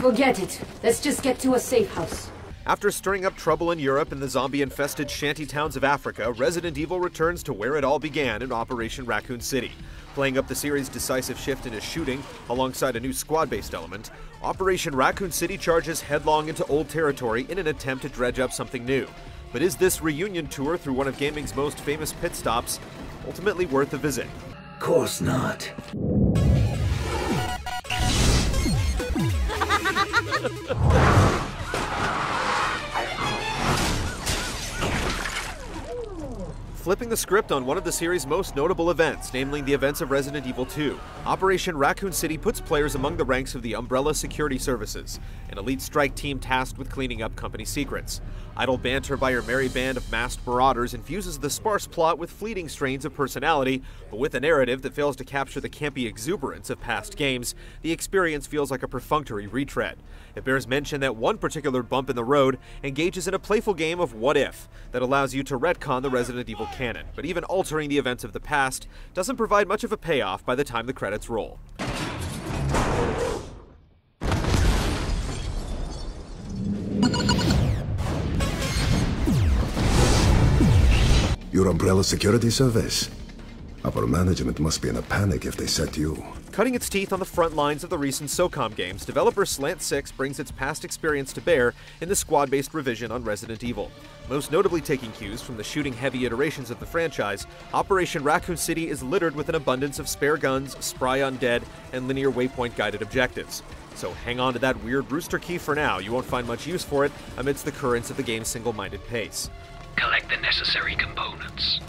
Forget it. Let's just get to a safe house. After stirring up trouble in Europe and the zombie-infested shanty towns of Africa, Resident Evil returns to where it all began in Operation Racoon City. Playing up the series' decisive shift into shooting, alongside a new squad-based element, Operation Racoon City charges headlong into old territory in an attempt to dredge up something new. But is this reunion tour through one of gaming's most famous pit stops ultimately worth a visit? Course not. Flipping the script on one of the series' most notable events, namely the events of Resident Evil 2, Operation Racoon City puts players among the ranks of the Umbrella Security Services, an elite strike team tasked with cleaning up company secrets. Idle banter by your merry band of masked marauders infuses the sparse plot with fleeting strains of personality, but with a narrative that fails to capture the campy exuberance of past games, the experience feels like a perfunctory retread. It bears mention that one particular bump in the road engages in a playful game of what if that allows you to retcon the Resident Evil canon, but even altering the events of the past doesn't provide much of a payoff by the time the credits roll. Your Umbrella Security Service? Upper management must be in a panic if they set you. Cutting its teeth on the front lines of the recent SOCOM games, developer Slant 6 brings its past experience to bear in the squad-based revision on Resident Evil. Most notably taking cues from the shooting-heavy iterations of the franchise, Operation Racoon City is littered with an abundance of spare guns, spry undead, and linear waypoint-guided objectives. So hang on to that weird rooster key for now. You won't find much use for it amidst the currents of the game's single-minded pace. Collect the necessary components.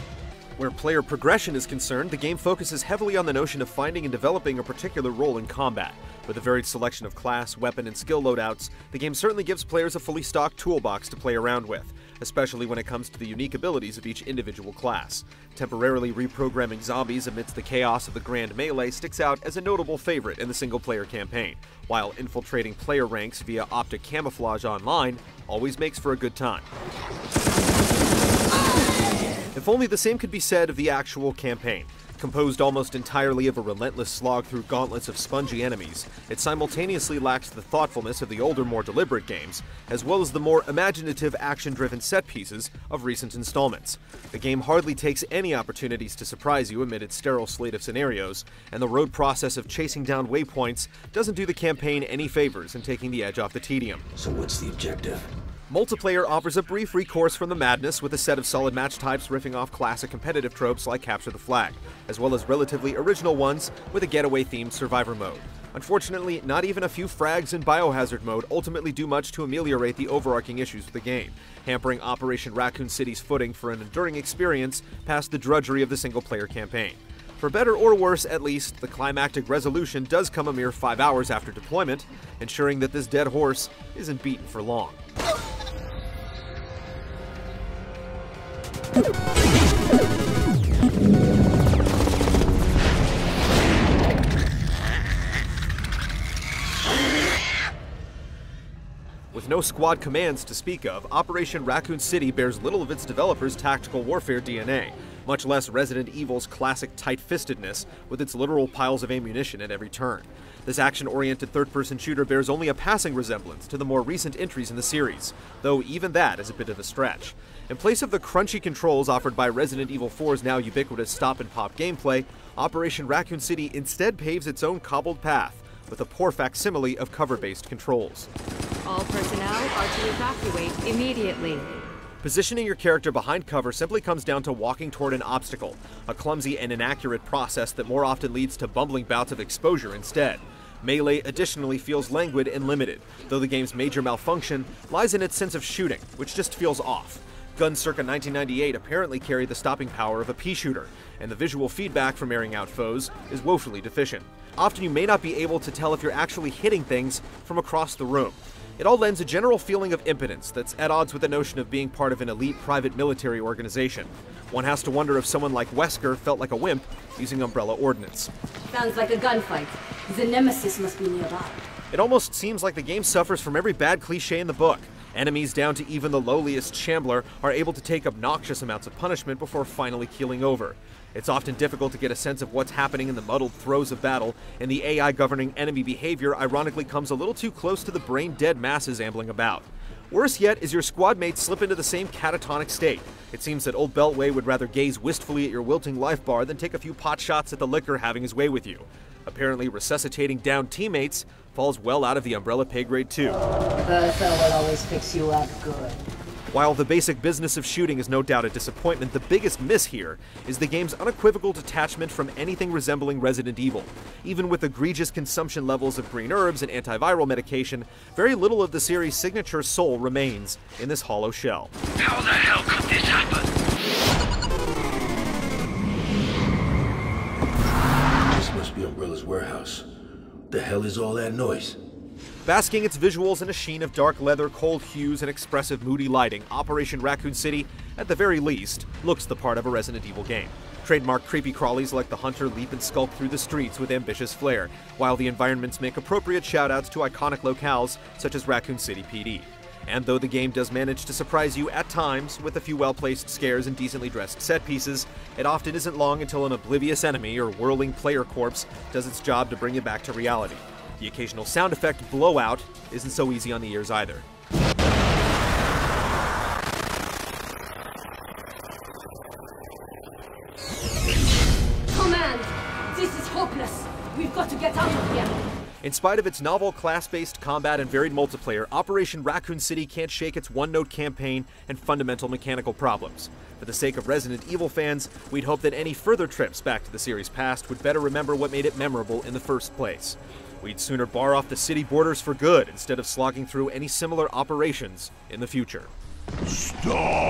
Where player progression is concerned, the game focuses heavily on the notion of finding and developing a particular role in combat. With a varied selection of class, weapon, and skill loadouts, the game certainly gives players a fully stocked toolbox to play around with, especially when it comes to the unique abilities of each individual class. Temporarily reprogramming zombies amidst the chaos of the Grand Melee sticks out as a notable favorite in the single-player campaign, while infiltrating player ranks via optic camouflage online always makes for a good time. If only the same could be said of the actual campaign. Composed almost entirely of a relentless slog through gauntlets of spongy enemies, it simultaneously lacks the thoughtfulness of the older, more deliberate games, as well as the more imaginative, action-driven set pieces of recent installments. The game hardly takes any opportunities to surprise you amid its sterile slate of scenarios, and the road process of chasing down waypoints doesn't do the campaign any favors in taking the edge off the tedium. So what's the objective? Multiplayer offers a brief recourse from the madness with a set of solid match types riffing off classic competitive tropes like Capture the Flag, as well as relatively original ones with a getaway-themed survivor mode. Unfortunately, not even a few frags in Biohazard mode ultimately do much to ameliorate the overarching issues of the game, hampering Operation Racoon City's footing for an enduring experience past the drudgery of the single-player campaign. For better or worse, at least, the climactic resolution does come a mere 5 hours after deployment, ensuring that this dead horse isn't beaten for long. With no squad commands to speak of, Operation Racoon City bears little of its developers' tactical warfare DNA, much less Resident Evil's classic tight-fistedness with its literal piles of ammunition at every turn. This action-oriented third-person shooter bears only a passing resemblance to the more recent entries in the series, though even that is a bit of a stretch. In place of the crunchy controls offered by Resident Evil 4's now ubiquitous stop-and-pop gameplay, Operation Racoon City instead paves its own cobbled path, with a poor facsimile of cover-based controls. All personnel are to evacuate immediately. Positioning your character behind cover simply comes down to walking toward an obstacle, a clumsy and inaccurate process that more often leads to bumbling bouts of exposure instead. Melee additionally feels languid and limited, though the game's major malfunction lies in its sense of shooting, which just feels off. Guns circa 1998 apparently carry the stopping power of a pea shooter, and the visual feedback from airing out foes is woefully deficient. Often you may not be able to tell if you're actually hitting things from across the room. It all lends a general feeling of impotence that's at odds with the notion of being part of an elite private military organization. One has to wonder if someone like Wesker felt like a wimp using Umbrella ordnance. Sounds like a gunfight. The Nemesis must be nearby. It almost seems like the game suffers from every bad cliche in the book. Enemies down to even the lowliest shambler are able to take obnoxious amounts of punishment before finally keeling over. It's often difficult to get a sense of what's happening in the muddled throes of battle, and the AI governing enemy behavior ironically comes a little too close to the brain-dead masses ambling about. Worse yet is your squad mates slip into the same catatonic state. It seems that old Beltway would rather gaze wistfully at your wilting life bar than take a few pot shots at the liquor having his way with you. Apparently resuscitating downed teammates falls well out of the Umbrella pay grade too. Bertha will always fix you up good. While the basic business of shooting is no doubt a disappointment, the biggest miss here is the game's unequivocal detachment from anything resembling Resident Evil. Even with egregious consumption levels of green herbs and antiviral medication, very little of the series' signature soul remains in this hollow shell. How the hell could this happen? This must be Umbrella's warehouse. The hell is all that noise? Basking its visuals in a sheen of dark leather, cold hues, and expressive moody lighting, Operation Racoon City, at the very least, looks the part of a Resident Evil game. Trademark creepy crawlies like the Hunter leap and skulk through the streets with ambitious flair, while the environments make appropriate shoutouts to iconic locales such as Raccoon City PD. And though the game does manage to surprise you at times with a few well-placed scares and decently dressed set pieces, it often isn't long until an oblivious enemy or whirling player corpse does its job to bring you back to reality. The occasional sound effect blowout isn't so easy on the ears either. Command! This is hopeless! We've got to get out of here! In spite of its novel class-based combat and varied multiplayer, Operation Raccoon City can't shake its one-note campaign and fundamental mechanical problems. For the sake of Resident Evil fans, we'd hope that any further trips back to the series' past would better remember what made it memorable in the first place. We'd sooner bar off the city borders for good instead of slogging through any similar operations in the future. Stop!